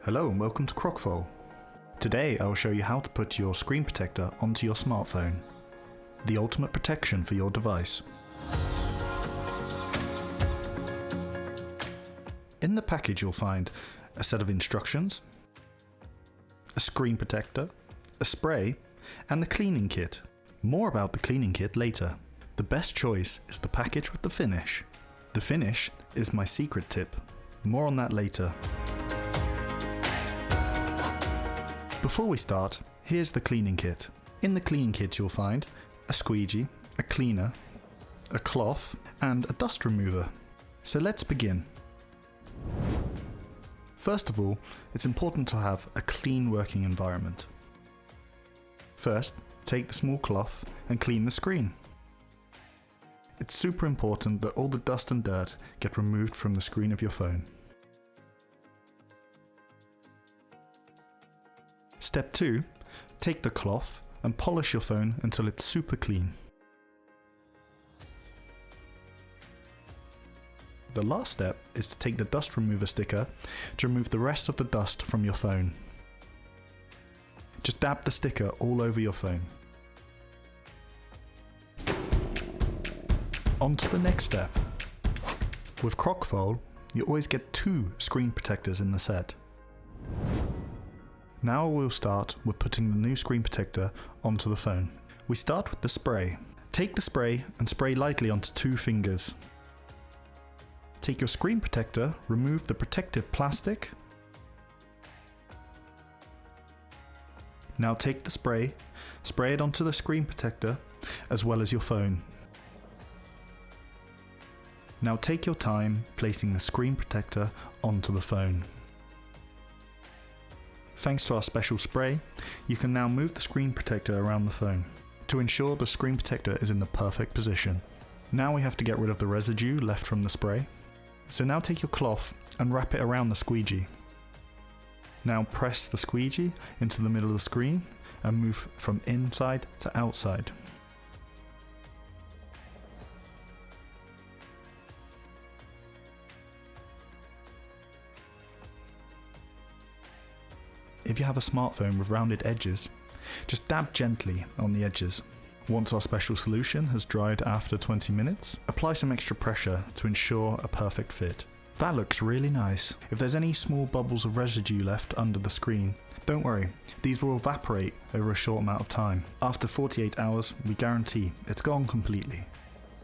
Hello and welcome to Crocfol. Today I will show you how to put your screen protector onto your smartphone. The ultimate protection for your device. In the package you'll find a set of instructions, a screen protector, a spray, and the cleaning kit. More about the cleaning kit later. The best choice is the package with the finish. The finish is my secret tip. More on that later. Before we start, here's the cleaning kit. In the cleaning kit you'll find a squeegee, a cleaner, a cloth, and a dust remover. So let's begin. First of all, it's important to have a clean working environment. First, take the small cloth and clean the screen. It's super important that all the dust and dirt get removed from the screen of your phone. Step 2, take the cloth and polish your phone until it's super clean. The last step is to take the dust remover sticker to remove the rest of the dust from your phone. Just dab the sticker all over your phone. On to the next step. With Crocfol, you always get 2 screen protectors in the set. Now we'll start with putting the new screen protector onto the phone. We start with the spray. Take the spray and spray lightly onto 2 fingers. Take your screen protector, remove the protective plastic. Now take the spray it onto the screen protector as well as your phone. Now take your time placing the screen protector onto the phone. Thanks to our special spray, you can now move the screen protector around the phone to ensure the screen protector is in the perfect position. Now we have to get rid of the residue left from the spray. So now take your cloth and wrap it around the squeegee. Now press the squeegee into the middle of the screen and move from inside to outside. If you have a smartphone with rounded edges, just dab gently on the edges. Once our special solution has dried after 20 minutes, apply some extra pressure to ensure a perfect fit. That looks really nice. If there's any small bubbles of residue left under the screen, don't worry, these will evaporate over a short amount of time. After 48 hours, we guarantee it's gone completely.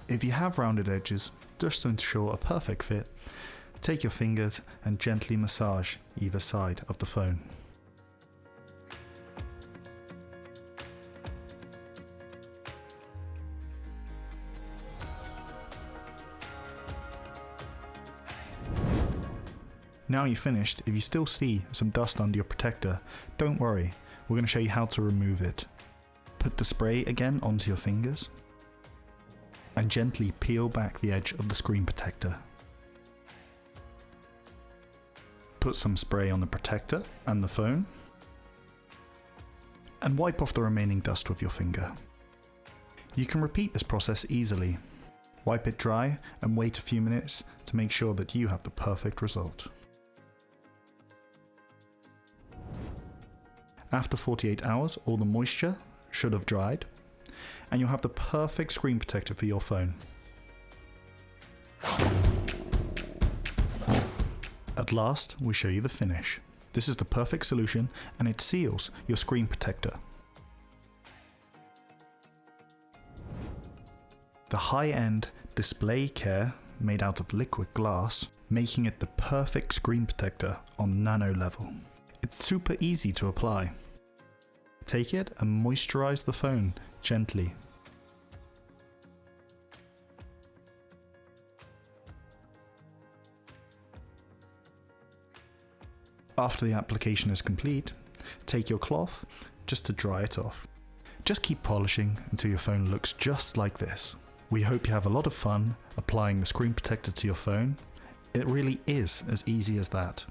If you have rounded edges, just to ensure a perfect fit, take your fingers and gently massage either side of the phone. Now you're finished, if you still see some dust under your protector, don't worry, we're going to show you how to remove it. Put the spray again onto your fingers and gently peel back the edge of the screen protector. Put some spray on the protector and the phone and wipe off the remaining dust with your finger. You can repeat this process easily. Wipe it dry and wait a few minutes to make sure that you have the perfect result. After 48 hours, all the moisture should have dried, and you'll have the perfect screen protector for your phone. At last, we show you the finish. This is the perfect solution, and it seals your screen protector. The high-end display care made out of liquid glass, making it the perfect screen protector on nano level. It's super easy to apply. Take it and moisturize the phone gently. After the application is complete, take your cloth just to dry it off. Just keep polishing until your phone looks just like this. We hope you have a lot of fun applying the screen protector to your phone. It really is as easy as that.